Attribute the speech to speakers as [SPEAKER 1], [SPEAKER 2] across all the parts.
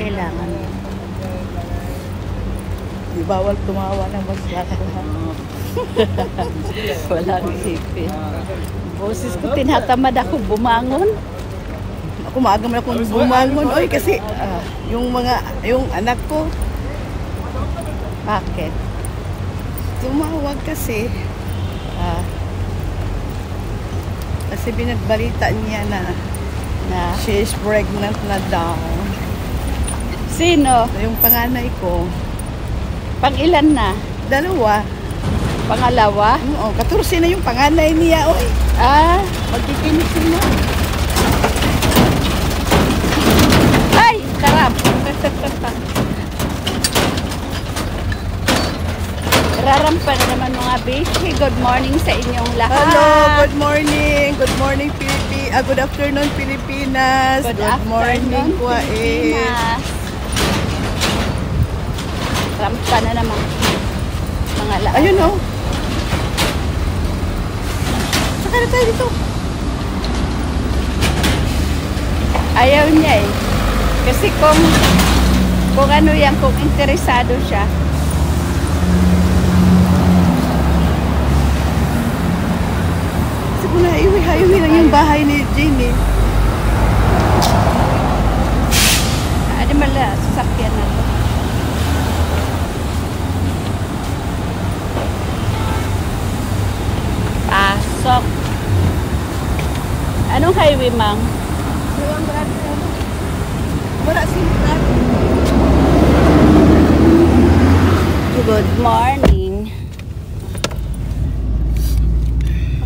[SPEAKER 1] kailangan.
[SPEAKER 2] Di bawal tumawa ng masyadong.
[SPEAKER 1] Walang ipin. Boses ko, tinatamad ako bumangon.
[SPEAKER 2] Ako maaga man akong bumangon. Oy, kasi yung anak ko,
[SPEAKER 1] Bakit?
[SPEAKER 2] tumawag kasi. Kasi binagbalita niya na she is pregnant na daw.
[SPEAKER 1] Sino?
[SPEAKER 2] Yung panganay ko,
[SPEAKER 1] Pang-ilan na?
[SPEAKER 2] 2.
[SPEAKER 1] Pangalawa?
[SPEAKER 2] Oo, 14 na yung panganay niya. Oy,
[SPEAKER 1] Magpipinisin na. Ay! Sarap! Rarampa na naman mga bishi. Good morning sa inyong lahat.
[SPEAKER 2] hello, good morning. Good morning, Philippines. Good afternoon, Pilipinas. Good morning, Kuwae.
[SPEAKER 1] Pilipinas. Rampa na naman. Mga lahat.
[SPEAKER 2] Ayun o. Saka na tayo dito.
[SPEAKER 1] Ayaw niya eh. Kasi kung ano yan, kung interesado siya.
[SPEAKER 2] Kasi kung highway lang yung bahay ni Jenny.
[SPEAKER 1] Ano mala, sasakyan na to. Pasok. Anong highway, Mang?
[SPEAKER 2] Wala sintral.
[SPEAKER 1] Good morning.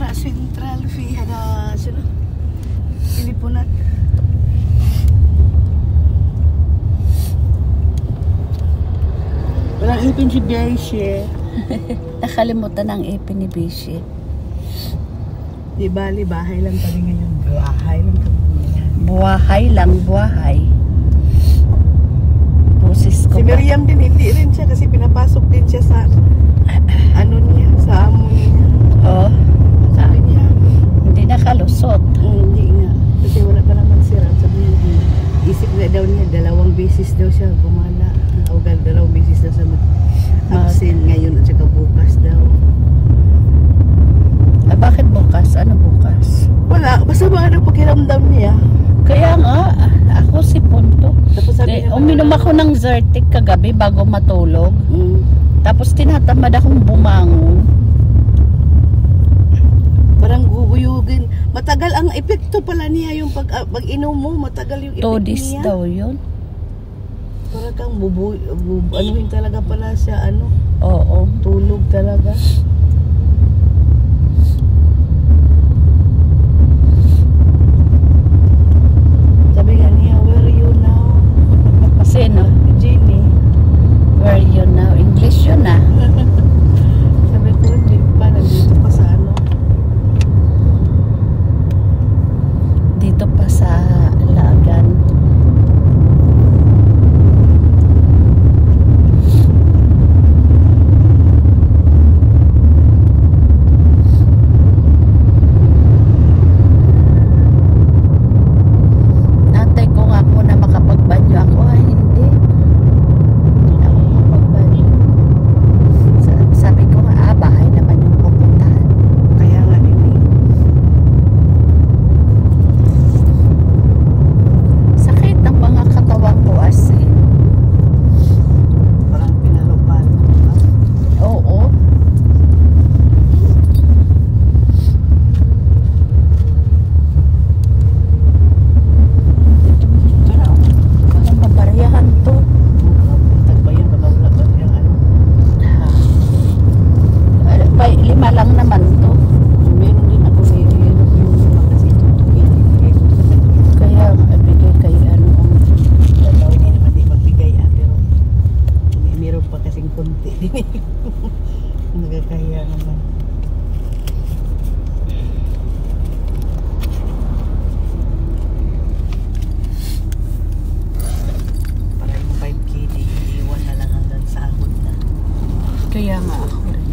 [SPEAKER 2] Wala sintral fee. Hada sila. Pilipunat. Walang ipin si Beshi.
[SPEAKER 1] Nakalimutan ang ipin ni Bishi.
[SPEAKER 2] Di bali, bahay lang kami ngayon. Bahay lang kami ngayon.
[SPEAKER 1] Buwahay lang, buwahay. Boses ko
[SPEAKER 2] Si
[SPEAKER 1] pa.
[SPEAKER 2] Miriam din, hindi rin siya kasi pinapasok din siya sa sa amo niya.
[SPEAKER 1] Oh,
[SPEAKER 2] Sabi niya,
[SPEAKER 1] hindi nakalusot.
[SPEAKER 2] hindi nga. Kasi wala pa naman sira. Sabi niya, isip na daw niya, 2 beses daw siya gumala. O 2 beses daw sa absent ngayon at saka bukas daw.
[SPEAKER 1] Bakit bukas? Ano bukas?
[SPEAKER 2] Wala, basta ba ano pakiramdam niya?
[SPEAKER 1] Kaya nga, ako si Punto.
[SPEAKER 2] Tapos sabi niya,
[SPEAKER 1] Uminom ako ng Zyrtec kagabi bago matulog.
[SPEAKER 2] Mm.
[SPEAKER 1] Tapos tinatamad akong bumangon.
[SPEAKER 2] Parang guguyugin. Matagal ang epekto pala niya yung pag-inom mo, matagal yung
[SPEAKER 1] 2
[SPEAKER 2] epekto
[SPEAKER 1] days
[SPEAKER 2] niya.
[SPEAKER 1] daw yun.
[SPEAKER 2] Parang kang anuhin talaga pala siya,
[SPEAKER 1] Oo.
[SPEAKER 2] tulog talaga. Sabi nga niya, where are you now?
[SPEAKER 1] Sino?
[SPEAKER 2] Jenny.
[SPEAKER 1] Where are you now? English yun ah.
[SPEAKER 2] Sabi ko, hindi pa, nandito pa sa
[SPEAKER 1] Dito pa sa Lagan. Nantay ko nga po na makapagbanyo ako. Ay, hindi. Hindi na ako makapagbanyo. Sabi ko nga, bahay naman yung pupuntahan.
[SPEAKER 2] kaya nga din
[SPEAKER 1] Sakit ng mga katawan ko as in.
[SPEAKER 2] parang pinalupan.
[SPEAKER 1] Oo. Ang babaryahan to.
[SPEAKER 2] Tagbayan, pagkawala yung
[SPEAKER 1] Bay, 5 lang naman to.
[SPEAKER 2] meron din ako yung kasi tutugin.
[SPEAKER 1] Kaya bigay kay ano ang
[SPEAKER 2] Dalaw niya naman di magbigay pero meron pa kasing konti din. Nagkakaya naman. Para yung 5K di iwan na lang hanggang sahod na.
[SPEAKER 1] kaya nga ako rin.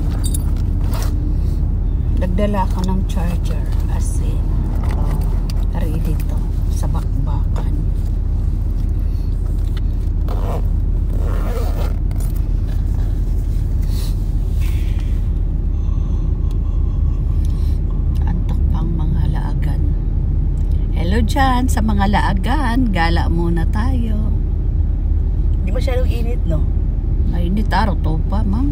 [SPEAKER 1] Nagdala ako ng charger as in. Ari dito sa bakbakan. dyan sa mga laagan. Gala muna tayo.
[SPEAKER 2] Hindi masyadong init, no?
[SPEAKER 1] Mainit araw to pa, ma'am.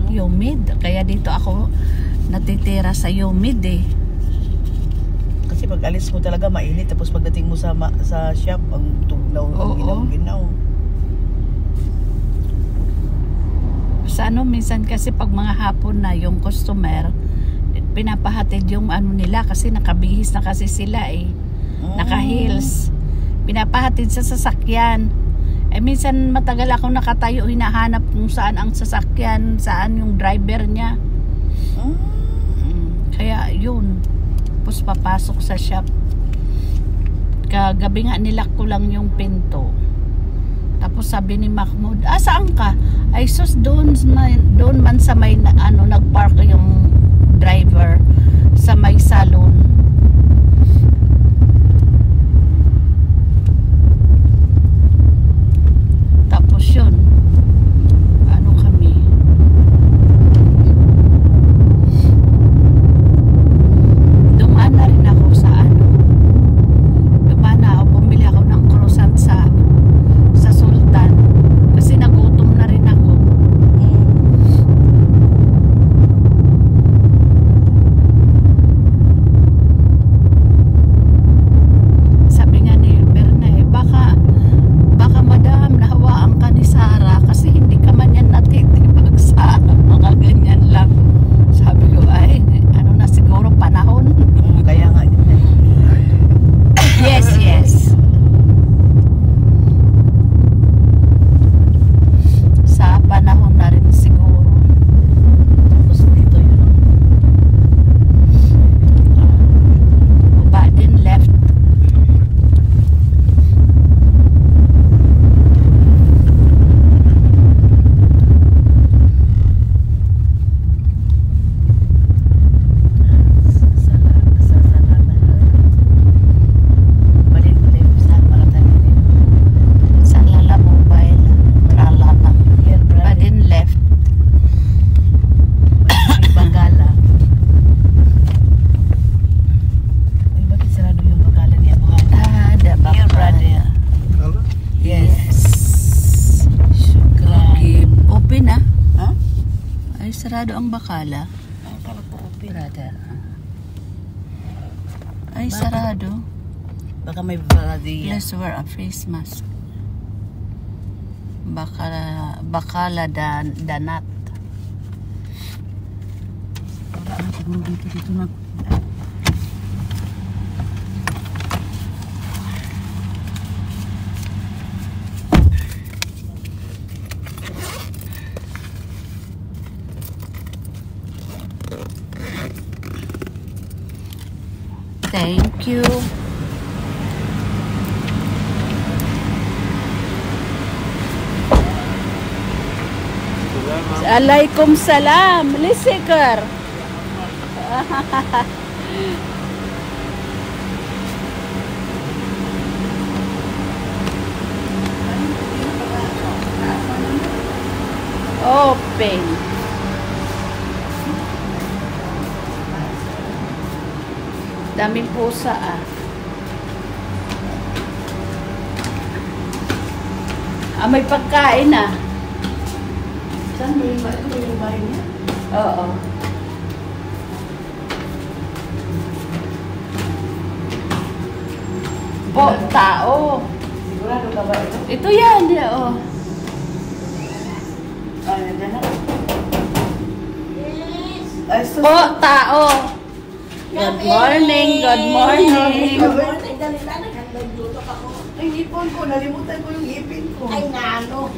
[SPEAKER 1] Humid. Kaya dito ako natitira sa humid eh.
[SPEAKER 2] Kasi pag alis mo talaga mainit, tapos pagdating mo sa shop, ang tugnaw, ang ginaw.
[SPEAKER 1] Sa ano, minsan kasi pag mga hapon na yung customer, pinapahatid yung ano nila kasi nakabihis na kasi sila eh. Naka-heels. Pinapahatid sa sasakyan. Eh minsan matagal akong nakatayo, hinahanap kung saan ang sasakyan, saan yung driver niya. Kaya yun. Tapos papasok sa shop. Kagabi nga nilak ko lang yung pinto. Tapos sabi ni Mahmoud, saan ka? Ay sus, doon man sa may nagpark yung driver sa may salon. Tapos yun, ano kami? Dumaan na rin ako sa dumaan na ako, bumili ako ng croissant sa Sultan kasi nagutom na rin ako. Sabi nga ni Berna baka madam nahawaan ka ni Sarah kasi hindi ka man yan natitibag sa mga ganyan lang. Sabi ko ay ano na siguro panahon.
[SPEAKER 2] Kaya nga yun eh.
[SPEAKER 1] Yes. Sa panahon na rin siguro.
[SPEAKER 2] Tapos dito yun.
[SPEAKER 1] Baba din left. Salala mobile. Tralala. Badin left.
[SPEAKER 2] Bagala. Ay, bakit sarado yung bagala niya?
[SPEAKER 1] Da
[SPEAKER 2] Dear brother.
[SPEAKER 1] Yes.
[SPEAKER 2] Shukran.
[SPEAKER 1] Open na.
[SPEAKER 2] Ha?
[SPEAKER 1] Ay sarado ang bakala.
[SPEAKER 2] Ay, kala ko open. Brother.
[SPEAKER 1] Ay sarado.
[SPEAKER 2] Baka may brother.
[SPEAKER 1] Let's wear a face mask. Bakala danat.
[SPEAKER 2] Wala na siguro dito na.
[SPEAKER 1] Thank you. Alaikum salam. Lisikar. Open. Daming pusa may pagkain Saan mo yung bahay? Ito yung bahay niya? Oo. Tao.
[SPEAKER 2] Sigurado ka ba ito?
[SPEAKER 1] Ito yan. Oh.
[SPEAKER 2] Nandiyan na. Ay, sus.
[SPEAKER 1] Tao. Good morning. Good morning.
[SPEAKER 2] Ang ipon ko, nalimutan ko yung ipin ko.
[SPEAKER 3] Ay, nano.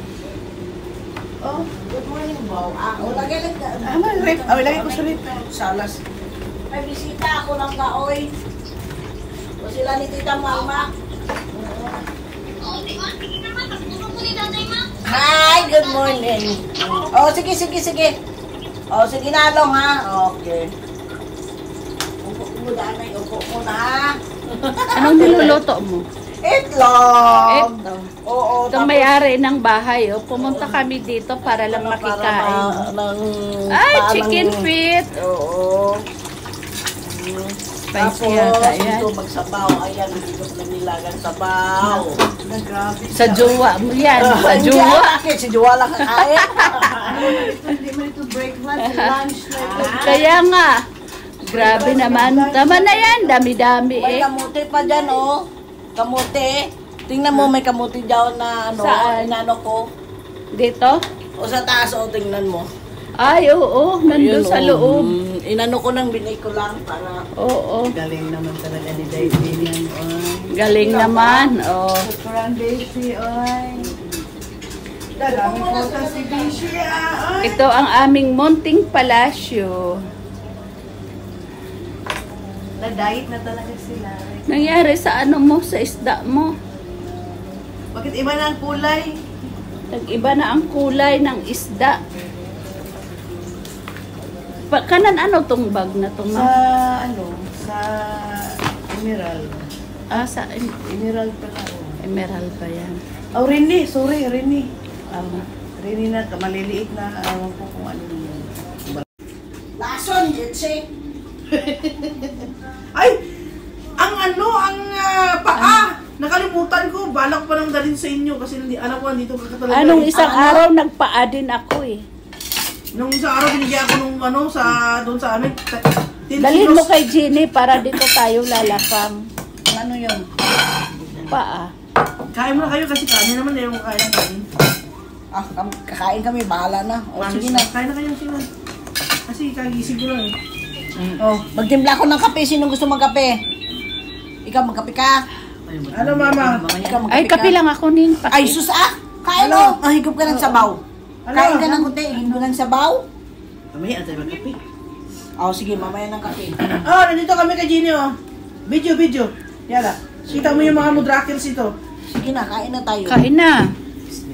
[SPEAKER 2] Oh,
[SPEAKER 3] Good morning, Bow. Ako, lagay lang ka.
[SPEAKER 2] rip. Lagay ko sa rip.
[SPEAKER 3] Salas. May bisita ako ng kaoy. O sila ni Tita Mama. Hi, good morning. Oh, sige. Oh, sige na long ha. Okay. Upo muna, Nay. Upo muna ha.
[SPEAKER 1] Anong niluluto mo?
[SPEAKER 3] Itlog.
[SPEAKER 1] Ito.
[SPEAKER 3] Oo.
[SPEAKER 1] Itong may-ari ng bahay. Pumunta kami dito para lang makikain. Ay, chicken feet.
[SPEAKER 3] Oo.
[SPEAKER 1] Spicy yata yan.
[SPEAKER 3] ito magsabaw. Ayan, higop na nilagang sabaw.
[SPEAKER 2] Grabe.
[SPEAKER 1] Sa jowa mo yan. Sa
[SPEAKER 3] Hindi,
[SPEAKER 1] jowa.
[SPEAKER 3] bakit? Si Jowa lang kakain.
[SPEAKER 2] Hindi mo ito breakfast, lunch na ito.
[SPEAKER 1] Kaya nga. Grabe naman. Tama na yan. Dami-dami
[SPEAKER 3] May
[SPEAKER 1] eh.
[SPEAKER 3] kamuti pa dyan, oh. Kamuti. Tingnan mo, may kamuti dyan na ano,
[SPEAKER 1] Saan?
[SPEAKER 3] inano ko.
[SPEAKER 1] Dito?
[SPEAKER 3] O sa taas, oh, tingnan mo.
[SPEAKER 1] Ay, oo. Nandun
[SPEAKER 3] Ayun,
[SPEAKER 1] sa
[SPEAKER 3] oh.
[SPEAKER 1] loob.
[SPEAKER 3] Inano ko ng binay ko lang para...
[SPEAKER 1] Oo.
[SPEAKER 2] Galing naman talaga ni Daisy yan.
[SPEAKER 1] Galing naman. Oh.
[SPEAKER 2] Sobrang Daisy, oy. Dami po si Daisy, oy.
[SPEAKER 1] Ito ang aming munting palasyo.
[SPEAKER 2] Na-diet na talaga sila.
[SPEAKER 1] Nangyari sa ano mo, sa isda mo.
[SPEAKER 2] Bakit iba na ang kulay?
[SPEAKER 1] Nag-iba na ang kulay ng isda. Kanan ano tong bag na to,
[SPEAKER 2] Sa
[SPEAKER 1] ma?
[SPEAKER 2] ano? Sa Emerald.
[SPEAKER 1] Ah, sa
[SPEAKER 2] Emerald pala.
[SPEAKER 1] emerald pa yan.
[SPEAKER 2] Oh, Rini. Sorry, Rini.
[SPEAKER 1] Ah.
[SPEAKER 2] Rini na, maliliit na. Awan ko kung ano yun.
[SPEAKER 3] Lason, Jetsi.
[SPEAKER 4] Ay! Ang ano, ang paa! Nakalimutan ko, balak pa nang dalhin sa inyo kasi hindi, alam ko nandito ka talaga.
[SPEAKER 1] Anong isang araw nagpaa din ako eh.
[SPEAKER 4] Nung sa araw binigyan ako nung ano, doon sa amin. 10
[SPEAKER 1] Dalhin mo
[SPEAKER 4] kilos.
[SPEAKER 1] kay Ginny para dito tayo lalakang.
[SPEAKER 3] Ano yun?
[SPEAKER 1] Paa.
[SPEAKER 4] Kain mo na kayo kasi kanin naman na yung kain namin.
[SPEAKER 3] Ah, kakain kami, bahala na. O, sige na.
[SPEAKER 4] Kain na kayo sila. Kasi kagising ko lang eh.
[SPEAKER 3] Oh, magtimpla ko ng kape. Sinong gusto magkape? Ikaw magkape ka?
[SPEAKER 4] Ano mama?
[SPEAKER 3] Ikaw magkape
[SPEAKER 1] Ay, kape lang ako nin.
[SPEAKER 3] Ay, sus ah! Kain
[SPEAKER 4] Ano?
[SPEAKER 3] mo! Mahigop ka ng sabaw.
[SPEAKER 4] Ano?
[SPEAKER 3] Kain ka ng kunti, higop ng sabaw.
[SPEAKER 2] Mamaya, tayo magkape.
[SPEAKER 3] Oh, sige, mamaya ng kape.
[SPEAKER 4] Oh, nandito kami kay Gino. Video. Yala. Kita mo yung mga mudrakers ito.
[SPEAKER 3] Sige na, kain na tayo.
[SPEAKER 1] Kain na.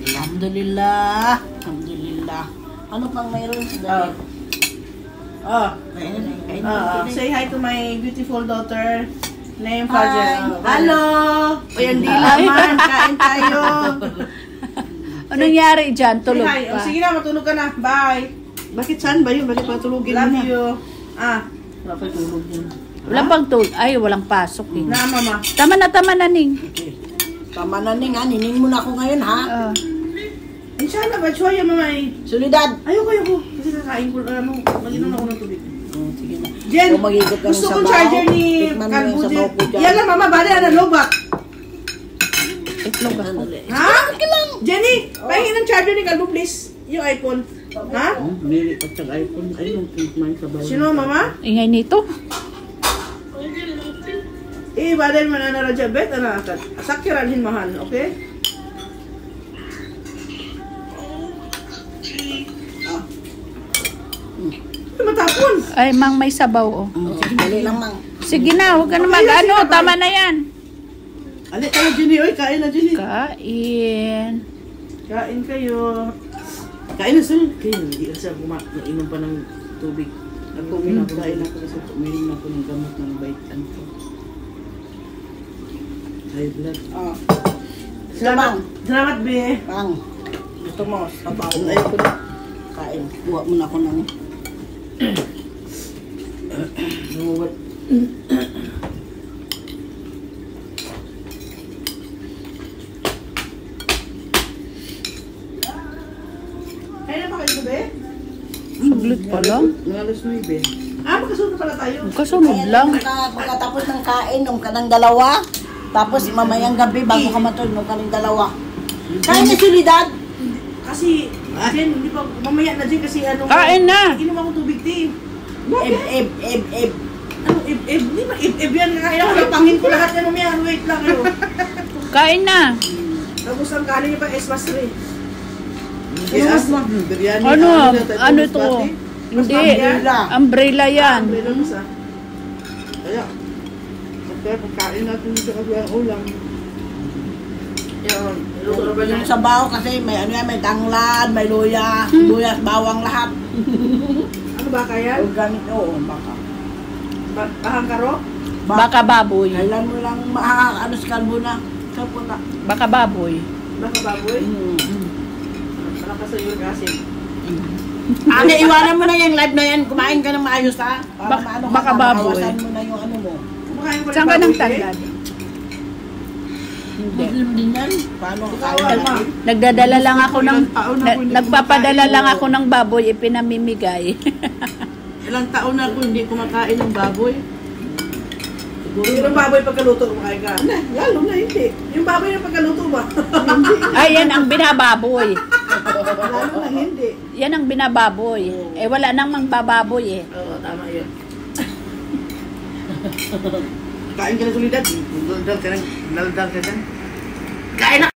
[SPEAKER 3] Alhamdulillah. Alhamdulillah. Ano pang mayroon?
[SPEAKER 4] Oh. Oh.
[SPEAKER 3] Kain na, kain na.
[SPEAKER 4] Say hi to my beautiful daughter. Name
[SPEAKER 3] Hi.
[SPEAKER 4] Fajer. Hello! O yan, di naman. Kain tayo.
[SPEAKER 1] Anong nangyari dyan? Tulog
[SPEAKER 4] Say hi. O,
[SPEAKER 1] pa.
[SPEAKER 4] sige na, matulog ka na. Bye.
[SPEAKER 2] Bakit saan ba yun? Bakit patulogin mo
[SPEAKER 4] Love
[SPEAKER 2] na?
[SPEAKER 4] you. Ah,
[SPEAKER 2] Wala pa tulog yun.
[SPEAKER 1] Walang pang tulog. Ay, walang pasok eh.
[SPEAKER 4] na mama.
[SPEAKER 1] Tama na, Ning.
[SPEAKER 3] Tama na ning ha, nining mo na ako ngayon ha.
[SPEAKER 1] Ah.
[SPEAKER 4] Inshallah, bachoy mama eh.
[SPEAKER 3] Solidad.
[SPEAKER 4] Ayoko. Kasi kakain ko, mag-inom ako ng tubig.
[SPEAKER 3] Oh, sige na.
[SPEAKER 4] Jen,
[SPEAKER 3] Kung magigit ka ng
[SPEAKER 4] gusto kong
[SPEAKER 3] sabaw,
[SPEAKER 4] charger ni
[SPEAKER 3] tikman mo yung
[SPEAKER 4] Kalbo
[SPEAKER 3] sabaw
[SPEAKER 4] Jen.
[SPEAKER 3] ko dyan.
[SPEAKER 4] Yan lang mama, bali na lobat.
[SPEAKER 1] Itlog ako.
[SPEAKER 3] Sandali.
[SPEAKER 4] Ha? Jenny, pahingin ng charger ni Kalbo please. Yung iPhone. Ha?
[SPEAKER 2] Mili pa sa iPhone. Ayun, man sa bayan.
[SPEAKER 4] Sino mama?
[SPEAKER 1] Ingay nito.
[SPEAKER 4] Badal man na rajabet, anak. Sakiralhin mahal, okay? Matapon.
[SPEAKER 1] Ay, Mang, may sabaw oh.
[SPEAKER 3] Sige, dali lang mang.
[SPEAKER 1] Sige na, huwag ka na mag-ano. Tama na yan.
[SPEAKER 2] Alik kayo, Jenny. Oy, kain na, Jenny.
[SPEAKER 1] Kain.
[SPEAKER 4] Kain kayo.
[SPEAKER 2] Kain na, sir. Kain, hindi kasi ako nainom pa ng tubig. Ako, kain ako kasi uminom ako ng gamot ng baitan ko. High blood.
[SPEAKER 3] Oh. Salamat.
[SPEAKER 4] Salamat, be.
[SPEAKER 3] Mang. Gusto mo, sabaw.
[SPEAKER 2] Ayoko na.
[SPEAKER 3] Kain. Kuha mo na ako ng...
[SPEAKER 2] Nanguwat.
[SPEAKER 4] Kain na pa kayo, be?
[SPEAKER 1] Sublit pa lang.
[SPEAKER 2] Mga alas 9.
[SPEAKER 4] Magkasunod pala tayo.
[SPEAKER 1] Kasunod
[SPEAKER 3] Ayan,
[SPEAKER 1] lang.
[SPEAKER 3] Pagkatapos ng kain, nung kanang dalawa, tapos mamayang gabi, bago ka matulog, nung kanang dalawa. Kain na solidad.
[SPEAKER 4] Kasi, Jen, hindi pa, mamaya na Jen kasi ano.
[SPEAKER 1] Kain na.
[SPEAKER 4] Inom ako tubig, ti.
[SPEAKER 3] Eb.
[SPEAKER 4] Ano, hindi ba, yan, kakain ako, lapangin ko lahat yan, mamaya, wait lang kayo.
[SPEAKER 1] Kain na.
[SPEAKER 4] Tapos ang kanin niya pa, esmasre.
[SPEAKER 2] Yes, biryani.
[SPEAKER 1] Ano ito? Hindi. Umbrella yan.
[SPEAKER 4] Meron sa.
[SPEAKER 2] Kaya, pagkain natin dito kasi ang ulam.
[SPEAKER 4] Yan.
[SPEAKER 3] Yung sabaw kasi may ano yan, may tanglad, may luya, luyas, bawang lahat.
[SPEAKER 4] Ano ba kaya?
[SPEAKER 3] Organic, oo, baka.
[SPEAKER 4] Bahang karo?
[SPEAKER 1] Baka baboy.
[SPEAKER 3] Kailan mo lang ano si Kalbo na sa punta.
[SPEAKER 1] Baka baboy.
[SPEAKER 4] Baka baboy?
[SPEAKER 3] Mm.
[SPEAKER 4] Malakas sa uric acid.
[SPEAKER 3] Ano, iwanan mo na yung live na yan. Kumain ka ng maayos, ha? Para maano ka,
[SPEAKER 1] baka baboy.
[SPEAKER 3] mabawasan mo na yung ano mo.
[SPEAKER 4] Kumakain pa rin
[SPEAKER 1] Saan ka
[SPEAKER 4] baboy,
[SPEAKER 1] ng
[SPEAKER 4] eh?
[SPEAKER 1] tanglad?
[SPEAKER 3] Muslim din yan. Paano
[SPEAKER 4] Ikaw,
[SPEAKER 3] kaya
[SPEAKER 4] Alma.
[SPEAKER 1] Nagdadala lang ako ng
[SPEAKER 4] Ilang taon na ako hindi
[SPEAKER 1] nagpapadala
[SPEAKER 2] kumakain
[SPEAKER 1] lang
[SPEAKER 2] mo.
[SPEAKER 1] ako ng baboy ipinamimigay.
[SPEAKER 2] Ilang taon na ako hindi kumakain ng baboy. Siguro
[SPEAKER 4] Yung baboy pagkaluto, kumakain ka. Lalo na hindi. Yung baboy na pagkaluto ba?
[SPEAKER 1] Ay, yan ang binababoy.
[SPEAKER 4] Lalo na hindi.
[SPEAKER 1] Yan ang binababoy. Eh wala namang bababoy eh.
[SPEAKER 2] Oo, tama yun. Kain ka na solidad. Daldal ka na. Kain na.